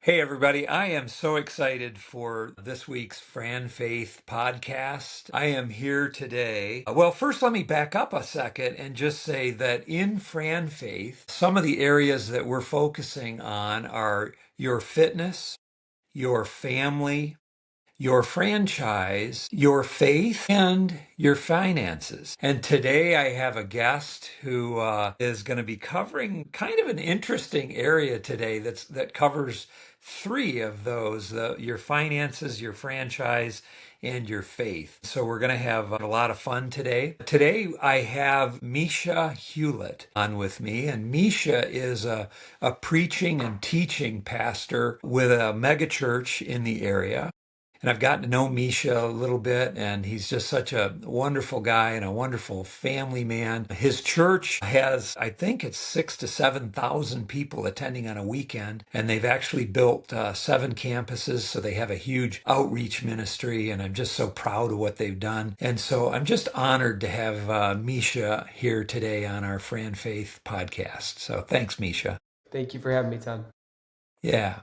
Hey, everybody. I am so excited for this week's FranFaith podcast. I am here today. Well, first, let me back up a second and just say that in FranFaith, some of the areas that we're focusing on are your fitness, your family, your franchise, your faith, and your finances. And today I have a guest who is going to be covering kind of an interesting area today that covers three of those: your finances, your franchise, and your faith. So we're going to have a lot of fun today. Today I have Misha Hulett on with me, and Misha is a preaching and teaching pastor with a megachurch in the area. And I've gotten to know Misha a little bit, and he's just such a wonderful guy and a wonderful family man. His church has, I think it's 6 to 7 thousand people attending on a weekend, and they've actually built 7 campuses, so they have a huge outreach ministry, and I'm just so proud of what they've done. And so I'm just honored to have Misha here today on our Fran Faith podcast. So thanks, Misha. Thank you for having me, Todd. Yeah.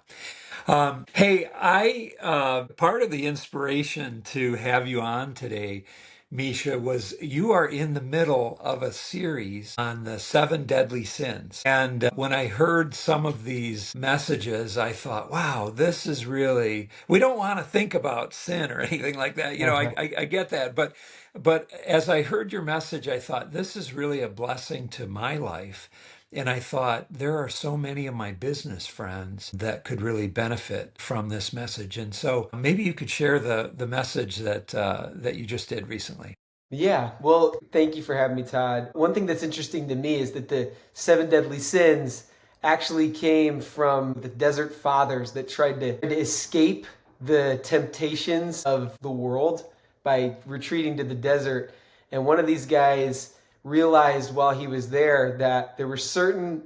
Hey, I part of the inspiration to have you on today, Misha, was you are in the middle of a series on the 7 deadly sins. And when I heard some of these messages, I thought, wow, this is really, we don't want to think about sin or anything like that. I get that. But as I heard your message, I thought, this is really a blessing to my life. And I thought, there are so many of my business friends that could really benefit from this message. And so maybe you could share the message that you just did recently. Yeah, well, thank you for having me, Todd. One thing that's interesting to me is that the 7 deadly sins actually came from the desert fathers that tried to escape the temptations of the world by retreating to the desert. And one of these guys realized while he was there that there were certain,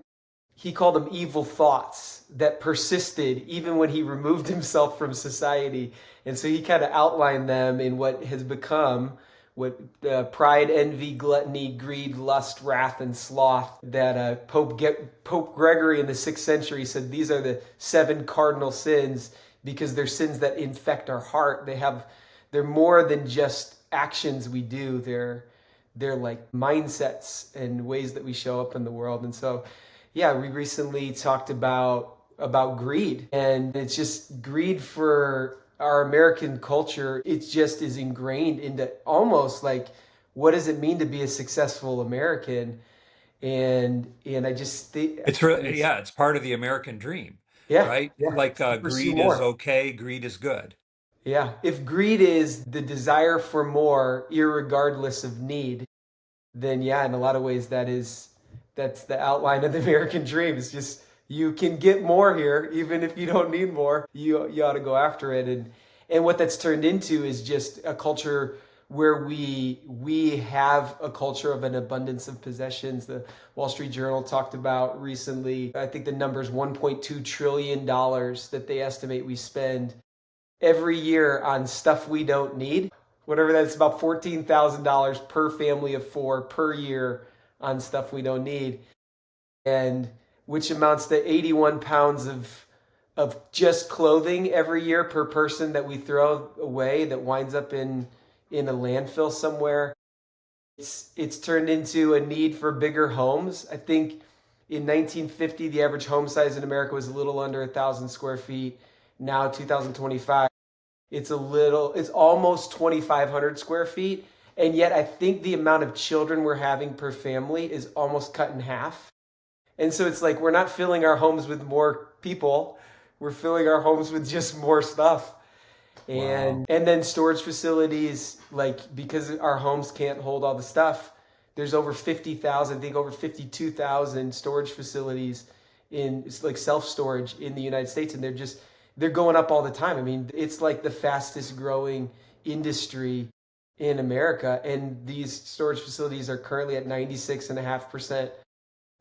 he called them evil thoughts, that persisted even when he removed himself from society. And so he kind of outlined them in what has become what pride, envy, gluttony, greed, lust, wrath, and sloth. That Pope Gregory in the 6th century said these are the 7 cardinal sins, because they're sins that infect our heart. They're more than just actions we do. They're like mindsets and ways that we show up in the world. And so, yeah, we recently talked about greed, and it's just greed for our American culture. It just is ingrained into almost like, what does it mean to be a successful American? And I just think It's really, yeah, it's part of the American dream, yeah, right? yeah, Like it's to pursue greed is more. okay, greed is good. Yeah, if greed is the desire for more, irregardless of need, then yeah, in a lot of ways that's the outline of the American dream. It's just, you can get more here, even if you don't need more. You ought to go after it. And what that's turned into is just a culture where we have a culture of an abundance of possessions. The Wall Street Journal talked about recently, I think the number is $1.2 trillion that they estimate we spend every year on stuff we don't need. Whatever that's, about $14,000 per family of 4 per year on stuff we don't need, and which amounts to 81 pounds of just clothing every year per person that we throw away, that winds up in a landfill somewhere. It's turned into a need for bigger homes. I think in 1950 the average home size in America was a little under 1,000 square feet. Now 2025, it's almost 2,500 square feet. And yet I think the amount of children we're having per family is almost cut in half. And so it's like, we're not filling our homes with more people, we're filling our homes with just more stuff. Wow. And then storage facilities, like, because our homes can't hold all the stuff, there's over 50,000, I think over 52,000 storage facilities in, like, self-storage in the United States. And they're going up all the time. I mean, it's like the fastest growing industry in America. And these storage facilities are currently at 96.5%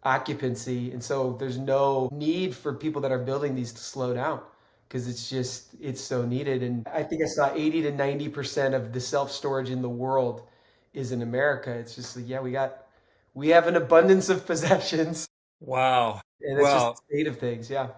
occupancy. And so there's no need for people that are building these to slow down, because it's so needed. And I think I saw 80 to 90% of the self-storage in the world is in America. It's just like, yeah, we have an abundance of possessions, Wow. and it's just the Well, state of things. Yeah.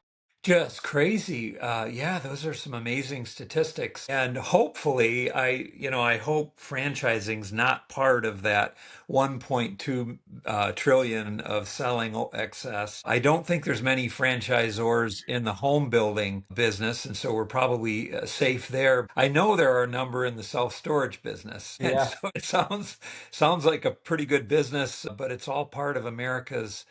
Just crazy. Yeah, those are some amazing statistics. And hopefully, I hope franchising's not part of that 1.2 trillion of selling excess. I don't think there's many franchisors in the home building business, and so we're probably safe there. I know there are a number in the self-storage business, and Yeah. so it sounds like a pretty good business, but it's all part of America's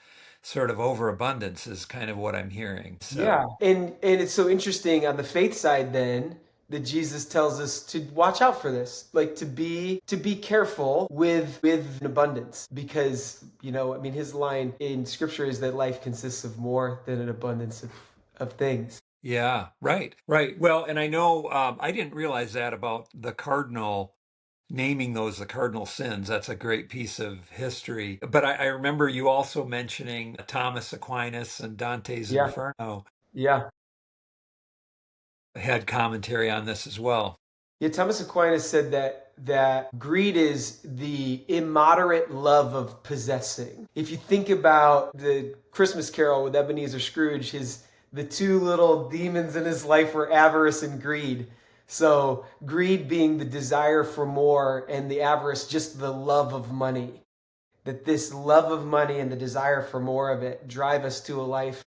sort of overabundance is kind of what I'm hearing. Yeah. So, And it's so interesting on the faith side then that Jesus tells us to watch out for this, like to be careful with an abundance because, I mean his line in scripture is that life consists of more than an abundance of things. yeah, right, right. Well, and I know I didn't realize that about the cardinal naming those the cardinal sins. That's a great piece of history. But I remember you also mentioning Thomas Aquinas and Dante's Yeah. Inferno Yeah. had commentary on this as well. Yeah, Thomas Aquinas said that greed is the immoderate love of possessing. If you think about the Christmas Carol with Ebenezer Scrooge, the two little demons in his life were avarice and greed. So greed being the desire for more, and the avarice just the love of money. That this love of money and the desire for more of it drive us to a life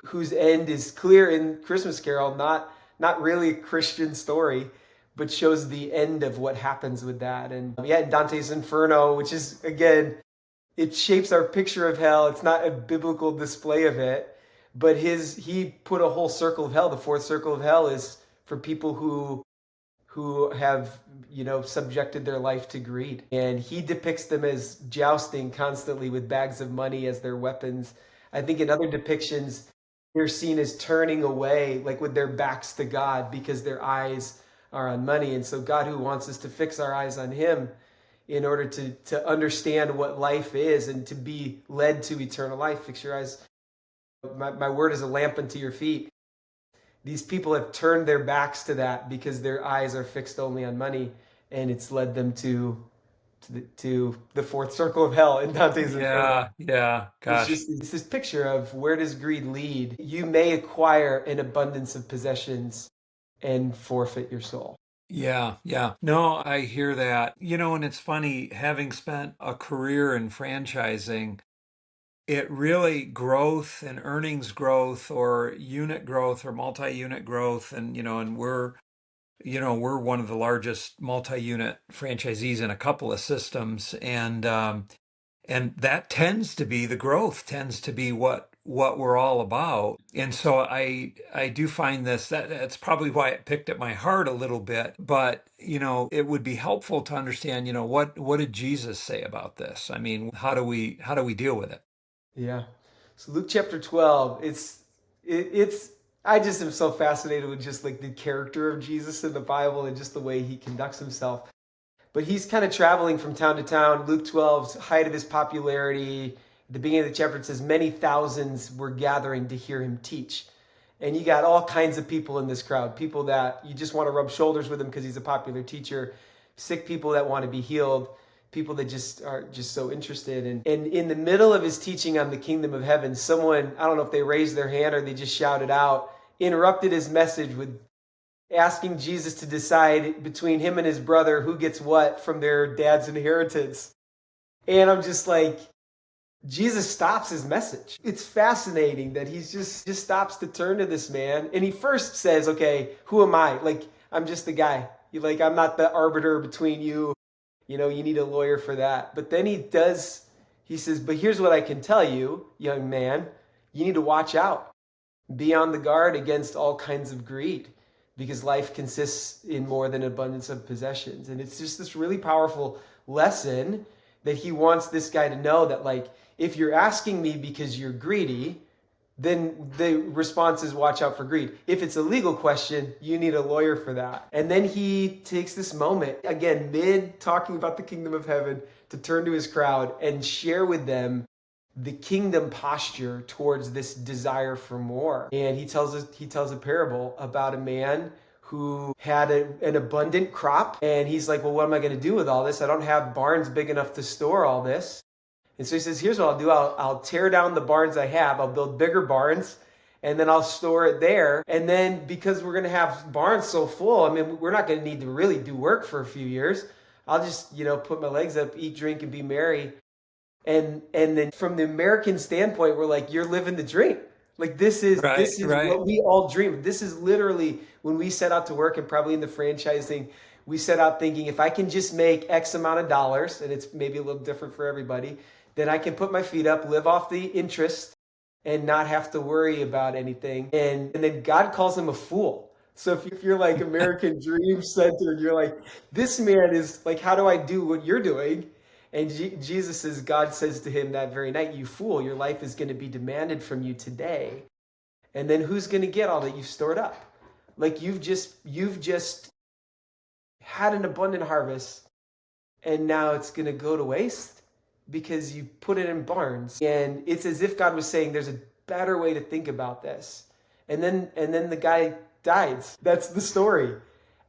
whose end is clear in Christmas Carol, not really a Christian story, but shows the end of what happens with that. And yeah, in Dante's Inferno, which is again, it shapes our picture of hell. It's not a biblical display of it, but he put a whole circle of hell. The fourth circle of hell is for people who have subjected their life to greed, and he depicts them as jousting constantly with bags of money as their weapons. I think in other depictions they're seen as turning away, like with their backs to God, because their eyes are on money. And so God, who wants us to fix our eyes on him in order to understand what life is and to be led to eternal life. Fix your eyes. My word is a lamp unto your feet. These people have turned their backs to that because their eyes are fixed only on money, and it's led them to the fourth circle of hell in Dante's Inferno. Yeah, yeah, It's gosh. just it's this picture of where does greed lead? You may acquire an abundance of possessions and forfeit your soul. Yeah, yeah. No, I hear that. And it's funny, having spent a career in franchising, it really growth and earnings growth or unit growth or multi-unit growth and we're one of the largest multi-unit franchisees in a couple of systems and that tends to be the growth tends to be what we're all about. And so I do find that's probably why it picked at my heart a little bit. But it would be helpful to understand what did Jesus say about this? I mean, how do we deal with it? Yeah. So Luke chapter 12, it's I just am so fascinated with just like the character of Jesus in the Bible and just the way he conducts himself. But he's kind of traveling from town to town. Luke 12's height of his popularity. At the beginning of the chapter, it says many thousands were gathering to hear him teach. And you got all kinds of people in this crowd. People that you just want to rub shoulders with him because he's a popular teacher. Sick people that want to be healed. People that just are just so interested. And in the middle of his teaching on the kingdom of heaven, someone, I don't know if they raised their hand or they just shouted out, interrupted his message with asking Jesus to decide between him and his brother who gets what from their dad's inheritance. And I'm just like, Jesus stops his message. It's fascinating that he's just stops to turn to this man. And he first says, okay, who am I? Like, I'm just the guy. I'm not the arbiter between you. You need a lawyer for that. But then he says, but here's what I can tell you, young man. You need to watch out. Be on the guard against all kinds of greed, because life consists in more than abundance of possessions. And it's just this really powerful lesson that he wants this guy to know that, like, if you're asking me because you're greedy, then the response is watch out for greed. If it's a legal question, you need a lawyer for that. And then he takes this moment, again, mid talking about the kingdom of heaven, to turn to his crowd and share with them the kingdom posture towards this desire for more. And he tells a parable about a man who had an abundant crop, and he's like, well, what am I going to do with all this? I don't have barns big enough to store all this. And so he says, here's what I'll do. I'll tear down the barns I have. I'll build bigger barns, and then I'll store it there. And then because we're going to have barns so full, I mean, we're not going to need to really do work for a few years. I'll just, put my legs up, eat, drink, and be merry. And then from the American standpoint, we're like, you're living the dream. Like Right, this is right. what we all dream. This is literally when we set out to work, and probably in the franchising, we set out thinking if I can just make X amount of dollars, and it's maybe a little different for everybody, then I can put my feet up, live off the interest, and not have to worry about anything. And then God calls him a fool. So if you're like American Dream Center, you're like, this man is like, how do I do what you're doing? And Jesus says, God says to him that very night, you fool, your life is going to be demanded from you today. And then who's going to get all that you've stored up? Like you've just had an abundant harvest, and now it's going to go to waste because you put it in barns. And it's as if God was saying, there's a better way to think about this. And then the guy dies. That's the story.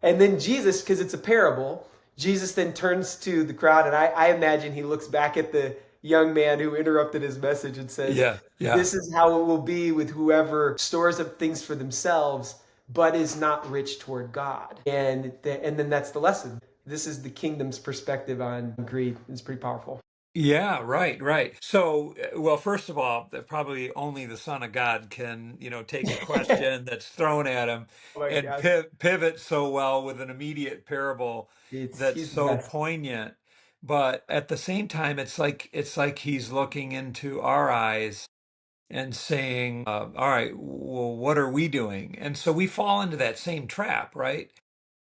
And then Jesus, because it's a parable, Jesus then turns to the crowd, and I imagine he looks back at the young man who interrupted his message and says, Yeah, yeah. this is how it will be with whoever stores up things for themselves, but is not rich toward God. And then that's the lesson. This is the kingdom's perspective on greed. It's pretty powerful. Yeah, right, right. So, well, first of all, probably only the Son of God can, take a Oh question that's thrown at him my and gosh. pivot so well with an immediate parable that's He's the so best. poignant. But at the same time, it's like he's looking into our eyes and saying, "All right, well, what are we doing?" And so we fall into that same trap, right?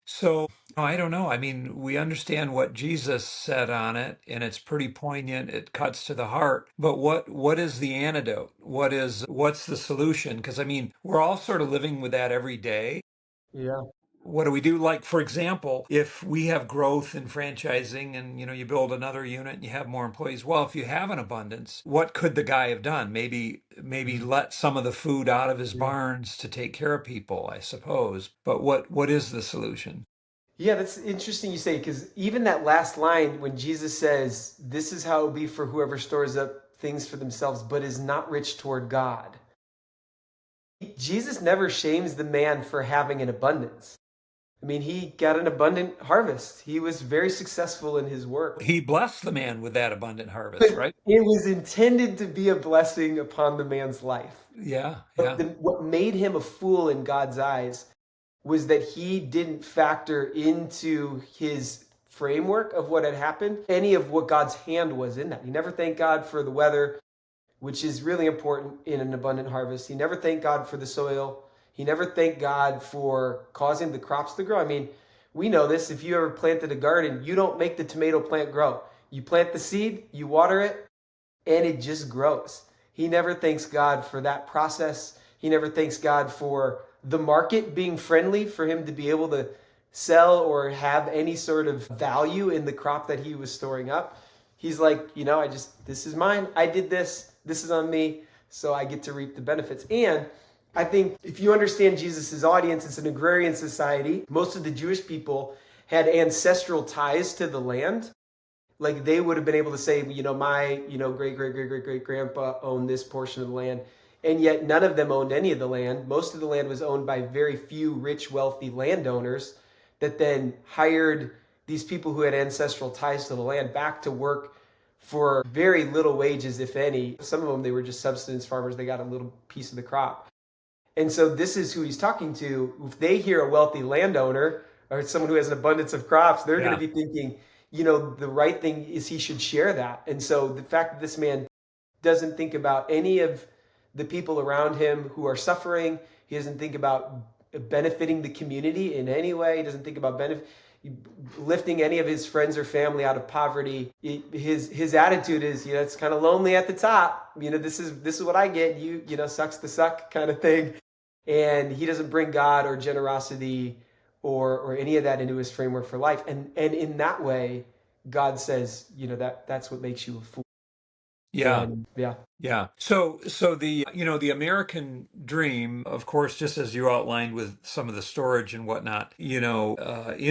So I don't know. I mean, we understand what Jesus said on it, and it's pretty poignant. It cuts to the heart. But what is the antidote? What's the solution? Because I mean, we're all sort of living with that every day. Yeah. What do we do? Like, for example, if we have growth in franchising and you build another unit and you have more employees, well, if you have an abundance, what could the guy have done? Maybe Mhm. let some of the food out of his Yeah. barns to take care of people, I suppose. But what is the solution? Yeah, that's interesting you say, because even that last line when Jesus says, this is how it will be for whoever stores up things for themselves, but is not rich toward God. Jesus never shames the man for having an abundance. I mean, he got an abundant harvest. He was very successful in his work. He blessed the man with that abundant But harvest, right? it was intended to be a blessing upon the man's life. Yeah, But yeah. what made him a fool in God's eyes was that he didn't factor into his framework of what had happened any of what God's hand was in that. He never thanked God for the weather, which is really important in an abundant harvest. He never thanked God for the soil. He never thanked God for causing the crops to grow. I mean, we know this. If you ever planted a garden, you don't make the tomato plant grow. You plant the seed, you water it, and it just grows. He never thanks God for that process. He never thanks God for the market being friendly for him to be able to sell or have any sort of value in the crop that he was storing up. He's like, this is mine. I did this. This is on me. So I get to reap the benefits. And I think if you understand Jesus's audience, it's an agrarian society. Most of the Jewish people had ancestral ties to the land. Like they would have been able to say, my, great, great, great, great, great grandpa owned this portion of the land. And yet none of them owned any of the land. Most of the land was owned by very few rich, wealthy landowners that then hired these people who had ancestral ties to the land back to work for very little wages, if any. Some of them, they were just subsistence farmers. They got a little piece of the crop. And so this is who he's talking to. If they hear a wealthy landowner or someone who has an abundance of crops, they're going to Yeah. be thinking, the right thing is he should share that. And so the fact that this man doesn't think about any of the people around him who are suffering, he doesn't think about benefiting the community in any way. He doesn't think about lifting any of his friends or family out of poverty. His attitude is, it's kind of lonely at the top. This is what I get. Sucks to suck kind of thing. And he doesn't bring God or generosity or any of that into his framework for life. And in that way, God says, that's what makes you a fool. Yeah. And yeah. Yeah. So the American dream, of course, just as you outlined with some of the storage and whatnot, in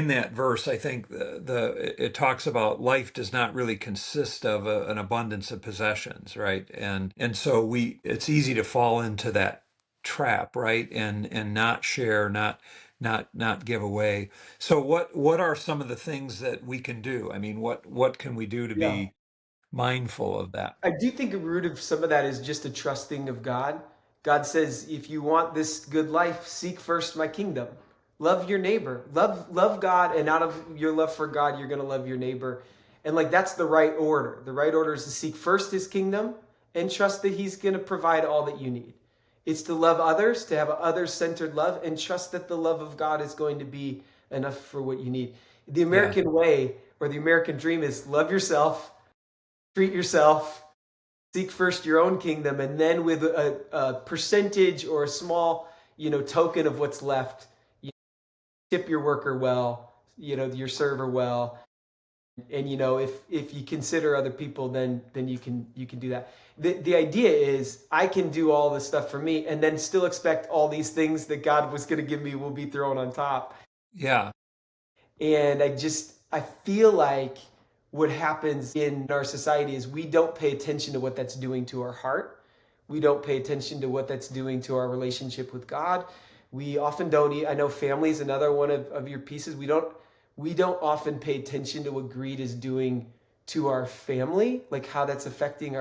that verse, I think it talks about life does not really consist of an abundance of possessions, right? And so it's easy to fall into that trap, right? And not share, not give away. So what are some of the things that we can do? I mean, what can we do to Yeah. be mindful of that? I do think a root of some of that is just a trusting of God. God says, if you want this good life, seek first my kingdom. Love your neighbor. Love God, and out of your love for God, you're gonna love your neighbor. And like that's the right order. The right order is to seek first his kingdom and trust that he's gonna provide all that you need. It's to love others, to have an others-centered love, and trust that the love of God is going to be enough for what you need. The Yeah. American way or the American dream is love yourself, treat yourself, seek first your own kingdom, and then with a percentage or a small, token of what's left, you tip your worker well, your server well, and if you consider other people, then you can do that. The idea is I can do all this stuff for me, and then still expect all these things that God was going to give me will be thrown on top. Yeah. And I feel like what happens in our society is we don't pay attention to what that's doing to our heart. We don't pay attention to what that's doing to our relationship with God. We often don't. I know family is another one of your pieces. We don't often pay attention to what greed is doing to our family, like how that's affecting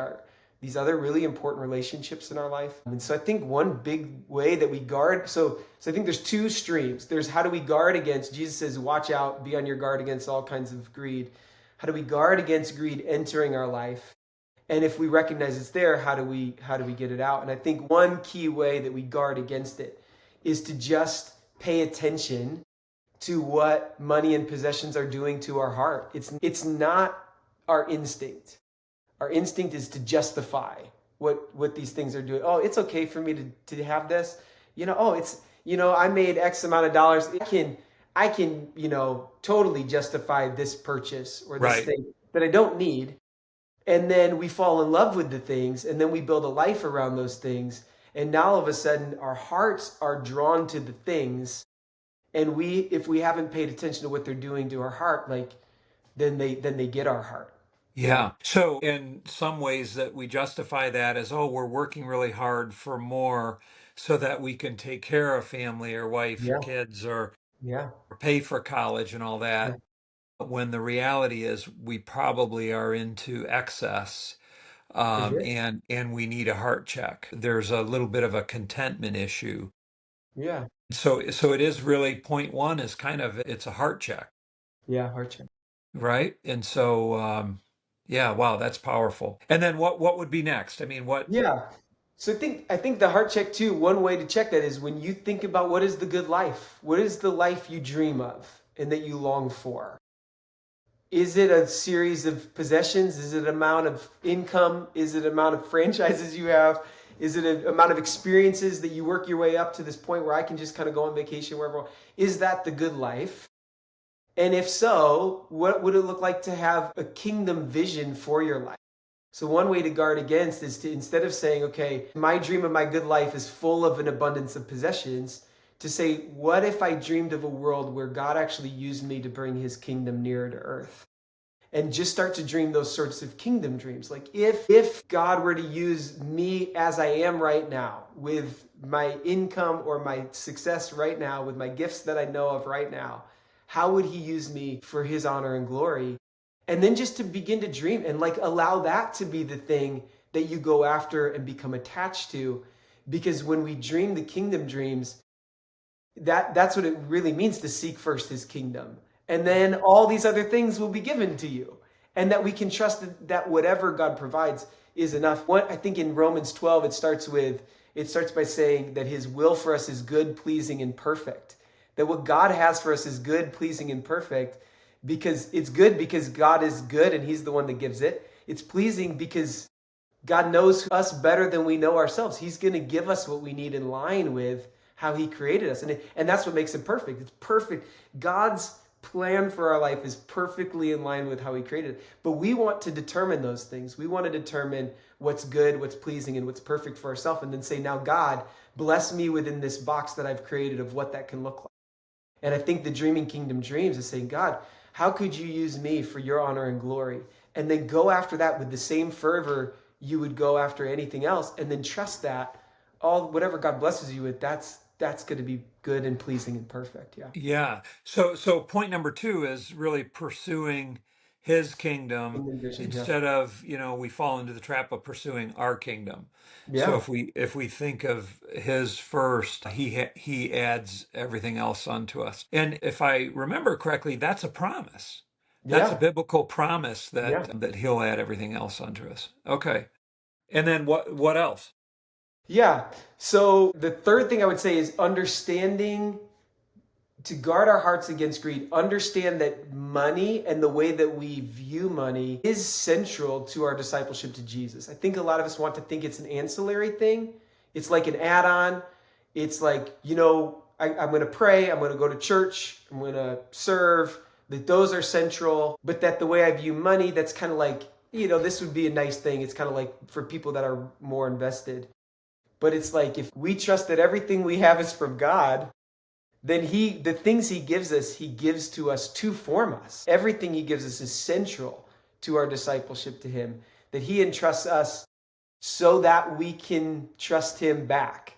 these other really important relationships in our life. And so I think one big way that we guard, so I think there's two streams. There's how do we guard against, Jesus says, watch out, be on your guard against all kinds of greed. How do we guard against greed entering our life? And if we recognize it's there, how do we get it out? And I think one key way that we guard against it is to just pay attention to what money and possessions are doing to our heart. It's not our instinct. Our instinct is to justify what these things are doing. Oh, it's okay for me to have this. I made X amount of dollars. I can totally justify this purchase or this Right. thing that I don't need. And then we fall in love with the things, and then we build a life around those things. And now all of a sudden our hearts are drawn to the things, and if we haven't paid attention to what they're doing to our heart, then they get our heart. Yeah. Yeah. So in some ways that we justify that as, oh, we're working really hard for more so that we can take care of family or wife or Yeah. kids Yeah. or pay for college and all Yeah. that. When the reality is we probably are into excess, For sure. and we need a heart check. There's a little bit of a contentment issue. Yeah. So it is really point one is kind of it's a heart check, Yeah. Heart check. right? And so yeah, wow, that's powerful. And then what would be next? I mean, what Yeah. So I think the heart check too, one way to check that is when you think about what is the good life? What is the life you dream of and that you long for? Is it a series of possessions? Is it an amount of income? Is it an amount of franchises you have? Is it an amount of experiences that you work your way up to this point where I can just kind of go on vacation wherever? Is that the good life? And if so, what would it look like to have a kingdom vision for your life? So one way to guard against is to, instead of saying, okay, my dream of my good life is full of an abundance of possessions, to say, what if I dreamed of a world where God actually used me to bring his kingdom nearer to earth? And just start to dream those sorts of kingdom dreams. Like if God were to use me as I am right now, with my income or my success right now, with my gifts that I know of right now, how would he use me for his honor and glory? And then just to begin to dream and allow that to be the thing that you go after and become attached to. Because when we dream the kingdom dreams, that's what it really means to seek first his kingdom. And then all these other things will be given to you. And that we can trust that whatever God provides is enough. What I think in Romans 12, it starts by saying that his will for us is good, pleasing, and perfect. That what God has for us is good, pleasing, and perfect, because it's good because God is good and he's the one that gives it. It's pleasing because God knows us better than we know ourselves. He's going to give us what we need in line with how he created us. And that's what makes it perfect. It's perfect. God's plan for our life is perfectly in line with how he created it. But we want to determine those things. We want to determine what's good, what's pleasing, and what's perfect for ourselves. And then say, now God, bless me within this box that I've created of what that can look like. And I think the Dreaming Kingdom dreams is saying, God, how could you use me for your honor and glory? And then go after that with the same fervor you would go after anything else. And then trust that, all whatever God blesses you with, that's going to be good and pleasing and perfect. Yeah. Yeah. So point number two is really pursuing his kingdom Kingdom vision. Yeah. instead of, we fall into the trap of pursuing our kingdom. So Yeah. if we think of his first, he adds everything else onto us. And if I remember correctly, that's a promise. That's a Yeah. biblical promise Yeah. that he'll add everything else onto us. Okay. And then what else? Yeah. So the third thing I would say is understanding to guard our hearts against greed, understand that money and the way that we view money is central to our discipleship to Jesus. I think a lot of us want to think it's an ancillary thing. It's like an add on. It's like, I'm going to pray, I'm going to go to church, I'm going to serve, that those are central, but that the way I view money, that's kind of like, this would be a nice thing. It's kind of like for people that are more invested. But it's like if we trust that everything we have is from God, then the things he gives us, he gives to us to form us. Everything he gives us is central to our discipleship to him, that he entrusts us so that we can trust him back.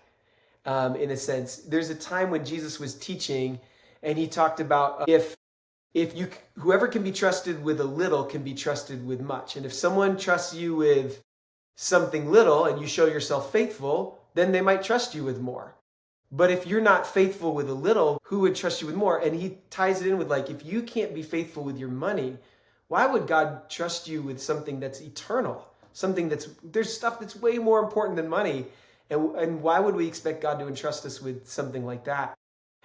In a sense, there's a time when Jesus was teaching and he talked about if you whoever can be trusted with a little can be trusted with much. And if someone trusts you with something little and you show yourself faithful, then they might trust you with more. But if you're not faithful with a little, who would trust you with more? And he ties it in with like, if you can't be faithful with your money, why would God trust you with something that's eternal? There's stuff that's way more important than money. And why would we expect God to entrust us with something like that?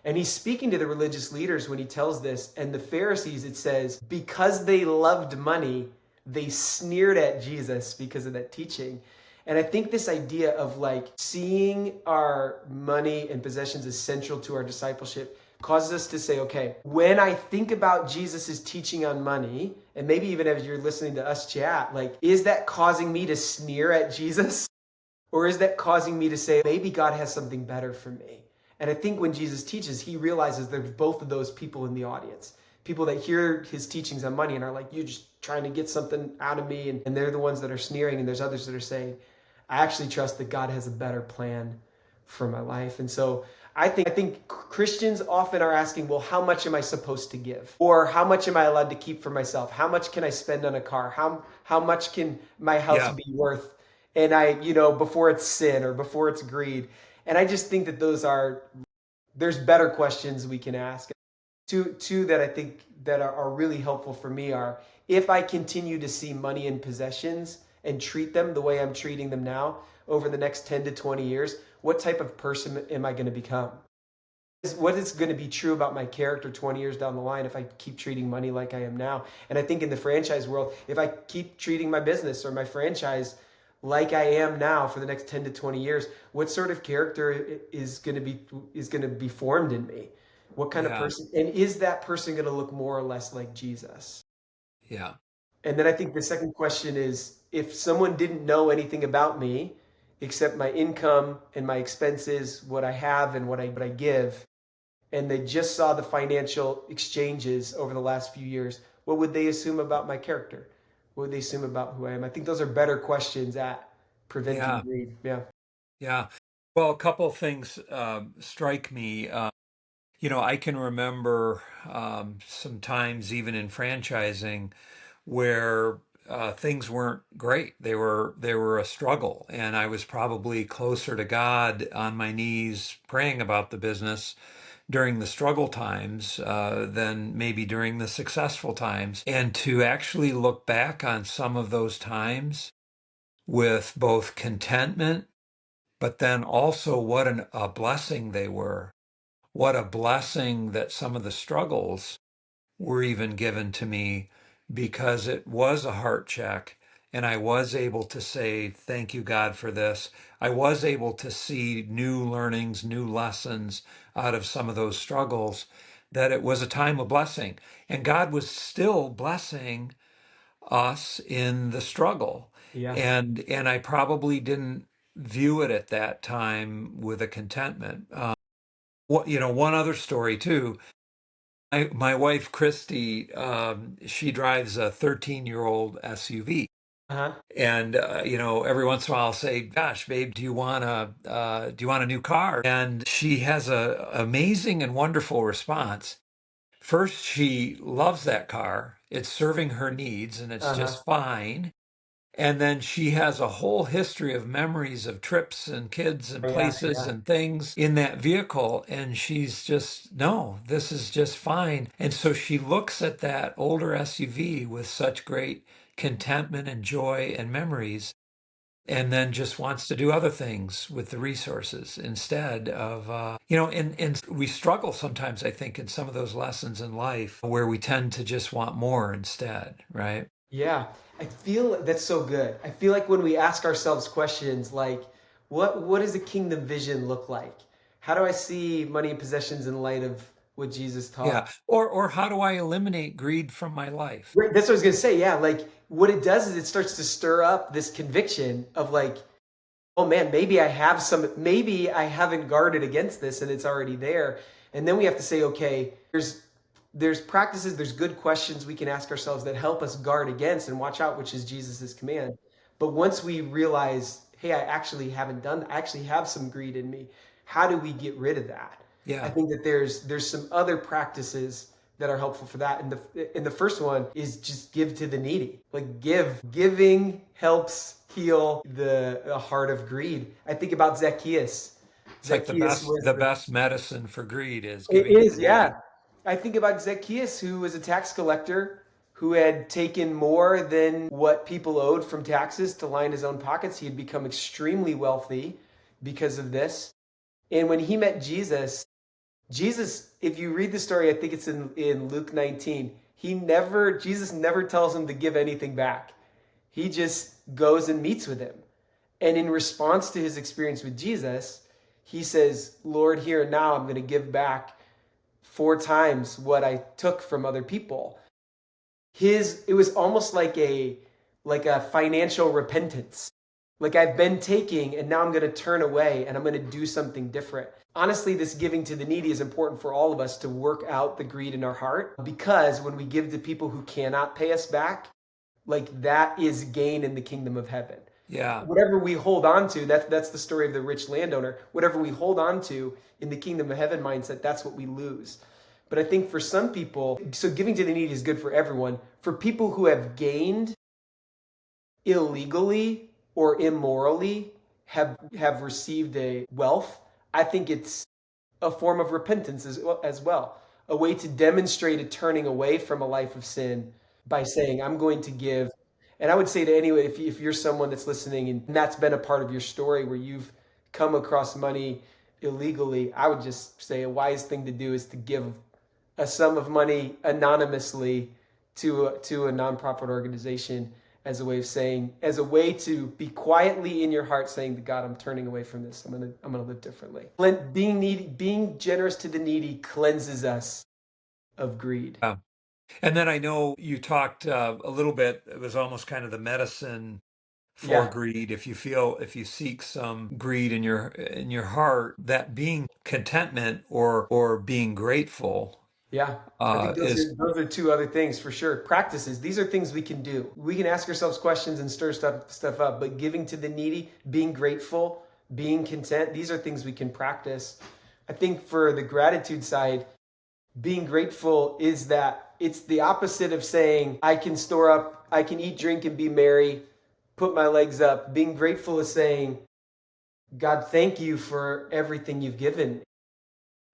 And he's speaking to the religious leaders when he tells this. And the Pharisees, it says, because they loved money, they sneered at Jesus because of that teaching. And I think this idea of like seeing our money and possessions as central to our discipleship causes us to say, okay, when I think about Jesus's teaching on money, and maybe even as you're listening to us chat, like, is that causing me to sneer at Jesus? Or is that causing me to say, maybe God has something better for me? And I think when Jesus teaches, he realizes there's both of those people in the audience. People that hear his teachings on money and are like, you're just trying to get something out of me. And they're the ones that are sneering. And there's others that are saying, I actually trust that God has a better plan for my life. And so I think Christians often are asking, well, how much am I supposed to give? Or how much am I allowed to keep for myself? How much can I spend on a car? How much can my house Yeah. be worth? And before it's sin or before it's greed. And I just think that there's better questions we can ask. Two that I think that are really helpful for me are, if I continue to see money and possessions and treat them the way I'm treating them now over the next 10 to 20 years, what type of person am I going to become? What is going to be true about my character 20 years down the line if I keep treating money like I am now? And I think in the franchise world, if I keep treating my business or my franchise like I am now for the next 10 to 20 years, what sort of character is going to be formed in me? What kind of Yeah. person, and is that person going to look more or less like Jesus? Yeah. And then I think the second question is, if someone didn't know anything about me except my income and my expenses, what I have and what I give, and they just saw the financial exchanges over the last few years, what would they assume about my character? What would they assume about who I am? I think those are better questions at preventing Yeah. greed. Yeah. Yeah. Well, a couple of things strike me. I can remember some times even in franchising where things weren't great. They were a struggle, and I was probably closer to God on my knees praying about the business during the struggle times than maybe during the successful times. And to actually look back on some of those times with both contentment, but then also what a blessing they were. What a blessing that some of the struggles were even given to me, because it was a heart check. And I was able to say, thank you, God, for this. I was able to see new learnings, new lessons out of some of those struggles, that it was a time of blessing. And God was still blessing us in the struggle. Yeah. And I probably didn't view it at that time with a contentment. One other story too. My wife Christy, she drives a 13-year-old SUV, Uh-huh. And every once in a while I'll say, "Gosh, babe, do you want a new car?" And she has a amazing and wonderful response. First, she loves that car. It's serving her needs and it's Uh-huh. just fine. And then she has a whole history of memories of trips and kids and Yeah, places yeah. and things in that vehicle. And she's just, no, this is just fine. And so she looks at that older SUV with such great contentment and joy and memories, and then just wants to do other things with the resources instead of, and we struggle sometimes, I think, in some of those lessons in life where we tend to just want more instead, right? Yeah, I feel that's so good. I feel like when we ask ourselves questions like, what does the kingdom vision look like? How do I see money and possessions in light of what Jesus taught? Yeah. Or how do I eliminate greed from my life? Right, that's what I was gonna say. Yeah, like what it does is it starts to stir up this conviction of like, oh man, maybe I haven't guarded against this and it's already there. And then we have to say, okay, there's practices, there's good questions we can ask ourselves that help us guard against and watch out, which is Jesus's command. But once we realize, hey, I actually haven't done that, I actually have some greed in me. How do we get rid of that? I Yeah. think that there's some other practices that are helpful for that. And the first one is just give to the needy. Like giving helps heal the heart of greed. I think about Zacchaeus. It's like Zacchaeus was the best medicine for greed is it giving to the is, needy. yeah. I think about Zacchaeus, who was a tax collector, who had taken more than what people owed from taxes to line his own pockets. He had become extremely wealthy because of this. And when he met Jesus, if you read the story, I think it's in Luke 19, Jesus never tells him to give anything back. He just goes and meets with him. And in response to his experience with Jesus, he says, Lord, here and now I'm going to give back 4 times what I took from other people. It was almost like a financial repentance. Like I've been taking and now I'm going to turn away and I'm going to do something different. Honestly, this giving to the needy is important for all of us to work out the greed in our heart, because when we give to people who cannot pay us back, like that is gain in the kingdom of heaven. Yeah. Whatever we hold on to, that's the story of the rich landowner. Whatever we hold on to in the kingdom of heaven mindset, that's what we lose. But I think for some people, so giving to the needy is good for everyone. For people who have gained illegally or immorally, have received a wealth, I think it's a form of repentance as well. A way to demonstrate a turning away from a life of sin by saying, I'm going to give. And I would say to anyone, if you're someone that's listening and that's been a part of your story where you've come across money illegally, I would just say a wise thing to do is to give a sum of money anonymously to a nonprofit organization as a way of saying, as a way to be quietly in your heart saying to God, I'm turning away from this. I'm gonna live differently. Being generous to the needy cleanses us of greed. Yeah. And then I know you talked a little bit, it was almost kind of the medicine for Yeah, greed. If you seek some greed in your heart, that being contentment or being grateful yeah. I think those is are those are two other things for sure. Practices. These are things we can do. We can ask ourselves questions and stir stuff up. But giving to the needy, being grateful, being content, these are things we can practice. I think for the gratitude side, being grateful is that it's the opposite of saying I can store up, I can eat, drink, and be merry, put my legs up. Being grateful is saying, God, thank you for everything you've given.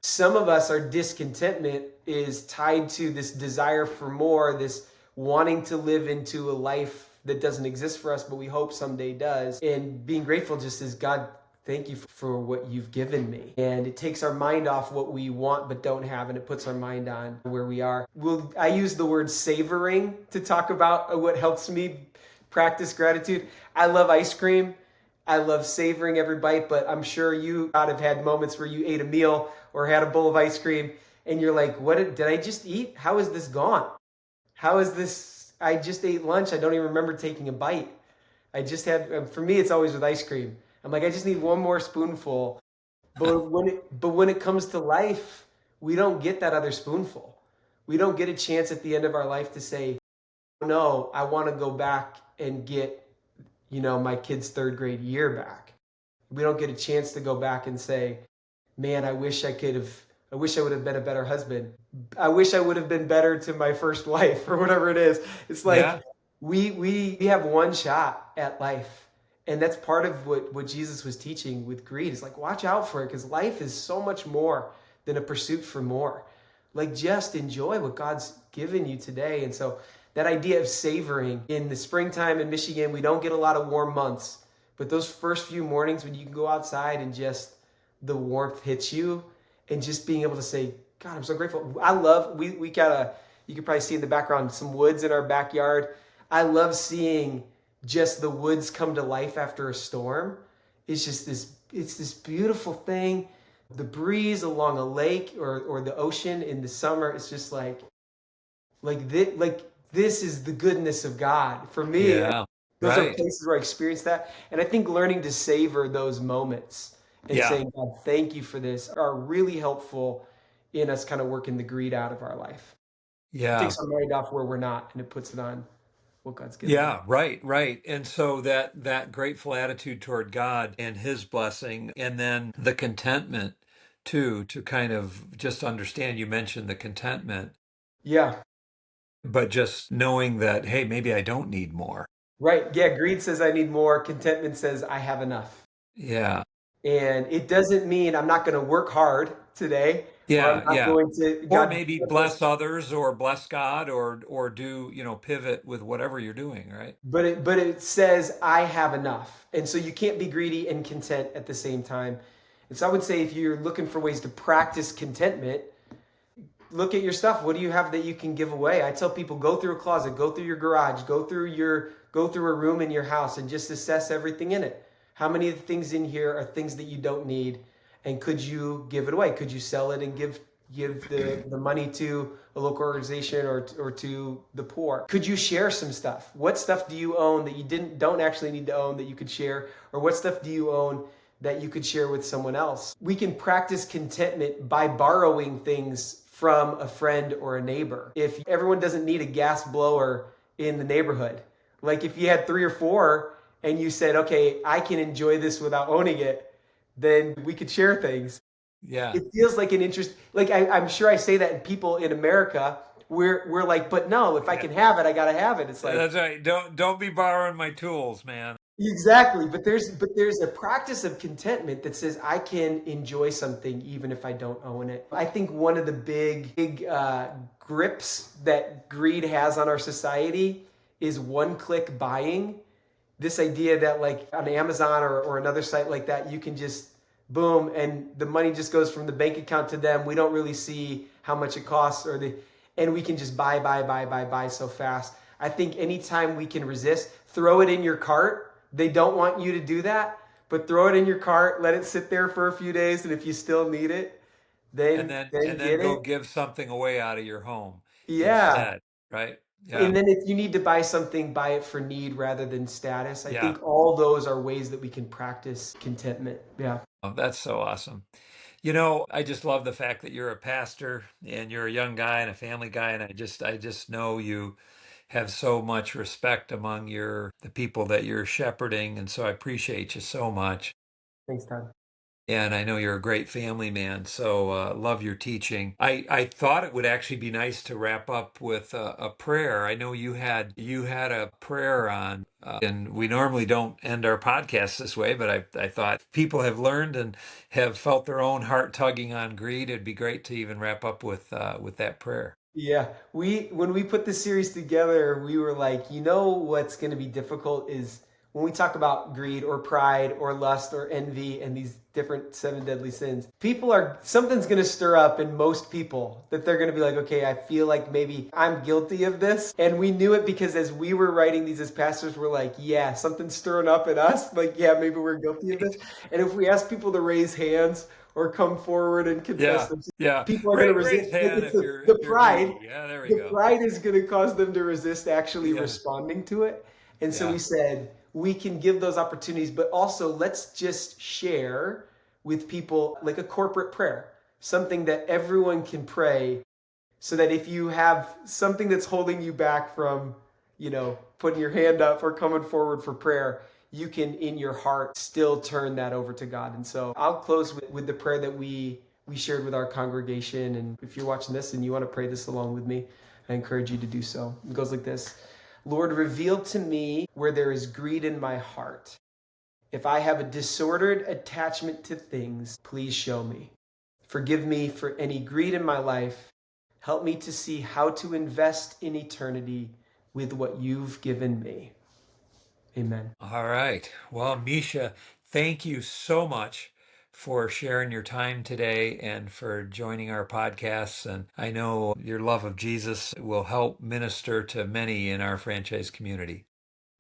Some of us, our discontentment is tied to this desire for more, this wanting to live into a life that doesn't exist for us, but we hope someday does. And being grateful just is, God, thank you for what you've given me. And it takes our mind off what we want but don't have, and it puts our mind on where we are. I use the word savoring to talk about what helps me practice gratitude. I love ice cream. I love savoring every bite, but I'm sure you ought to have had moments where you ate a meal or had a bowl of ice cream and you're like, what did I just eat? How is this gone? How is this? I just ate lunch. I don't even remember taking a bite. I just had, for me, it's always with ice cream. I'm like, I just need one more spoonful. But when it comes to life, we don't get that other spoonful. We don't get a chance at the end of our life to say, no, I want to go back and get my kid's third grade year back. We don't get a chance to go back and say, man, I wish I would have been a better husband. I wish I would have been better to my first wife or whatever it is. It's like Yeah. we have one shot at life. And that's part of what Jesus was teaching with greed. It's like, watch out for it, because life is so much more than a pursuit for more. Like, just enjoy what God's given you today. And so that idea of savoring in the springtime in Michigan, we don't get a lot of warm months, but those first few mornings when you can go outside and just the warmth hits you, and just being able to say, God, I'm so grateful. I love, we got you can probably see in the background, some woods in our backyard. I love seeing just the woods come to life after a storm. It's this beautiful thing. The breeze along a lake or the ocean in the summer, it's just like this is the goodness of God. For me, Yeah. those are Right. places where I experience that. And I think learning to savor those moments and Yeah. saying, God, thank you for this, are really helpful in us kind of working the greed out of our life. It Yeah. takes our mind off where we're not, and it puts it on what God's given us. Yeah, right, right. And so that grateful attitude toward God and his blessing, and then the contentment too, to kind of just understand, you mentioned the contentment, Yeah, but just knowing that, hey, maybe I don't need more. right. Yeah, greed says I need more. Contentment says I have enough. Yeah. And it doesn't mean I'm not going to work hard today, or I'm Yeah, not yeah. going to, Or God, maybe doesn't want this. bless others or bless God or do, pivot with whatever you're doing, right? But it says I have enough. And so you can't be greedy and content at the same time. And so I would say, if you're looking for ways to practice contentment, look at your stuff. What do you have that you can give away? I tell people, go through a closet, go through your garage, go through a room in your house, and just assess everything in it. How many of the things in here are things that you don't need, and could you give it away? Could you sell it and give the money to a local organization or to the poor? Could you share some stuff? What stuff do you own that you don't actually need to own that you could share? Or what stuff do you own that you could share with someone else? We can practice contentment by borrowing things from a friend or a neighbor. If everyone doesn't need a gas blower in the neighborhood, like if you had 3 or 4 and you said, okay, I can enjoy this without owning it, then we could share things. Yeah. It feels like an interest. Like I'm sure I say that, and people in America, we're like, but no, if I Yeah. can have it, I gotta have it. It's like, That's right. Don't be borrowing my tools, man. exactly. But there's a practice of contentment that says I can enjoy something even if I don't own it. I think one of the big grips that greed has on our society is one-click buying. This idea that, like, on Amazon or another site like that, you can just boom, and the money just goes from the bank account to them. We don't really see how much it costs, and we can just buy so fast. I think anytime we can resist, throw it in your cart. They don't want you to do that, but throw it in your cart, let it sit there for a few days, and if you still need it, And then then then and then get go it. give something away out of your home Yeah. instead, right? Yeah. And then if you need to buy something, buy it for need rather than status. I Yeah. think all those are ways that we can practice contentment. Yeah. Oh, that's so awesome. I just love the fact that you're a pastor and you're a young guy and a family guy, and I just know you have so much respect among the people that you're shepherding, and so I appreciate you so much. Thanks, Todd. And I know you're a great family man, so love your teaching. I thought it would actually be nice to wrap up with a prayer. I know you had a prayer on, and we normally don't end our podcast this way, but I thought if people have learned and have felt their own heart tugging on greed, it'd be great to even wrap up with that prayer. Yeah, when we put this series together, we were like, what's going to be difficult is when we talk about greed or pride or lust or envy and these different 7 deadly sins. Something's going to stir up in most people that they're going to be like, okay, I feel like maybe I'm guilty of this. And we knew it because as we were writing these as pastors, we're like, yeah, something's stirring up in us. Like, yeah, maybe we're guilty of this. And if we ask people to raise hands or come forward and confess Yeah, them, yeah. people are going to Raise resist. hand It's if the, you're the if you're pride. greedy. Yeah, there we The go. pride is going to cause them to resist actually Yeah, responding to it. And so yeah. we said, we can give those opportunities, but also let's just share with people like a corporate prayer, something that everyone can pray, so that if you have something that's holding you back from, putting your hand up or coming forward for prayer, you can in your heart still turn that over to God. And so I'll close with the prayer that we shared with our congregation. And if you're watching this and you want to pray this along with me, I encourage you to do so. It goes like this. Lord, reveal to me where there is greed in my heart. If I have a disordered attachment to things, please show me. Forgive me for any greed in my life. Help me to see how to invest in eternity with what you've given me. Amen. All right. Well, Misha, thank you so much for sharing your time today and for joining our podcasts. And I know your love of Jesus will help minister to many in our franchise community.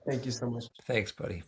Thank you so much. Thanks, buddy.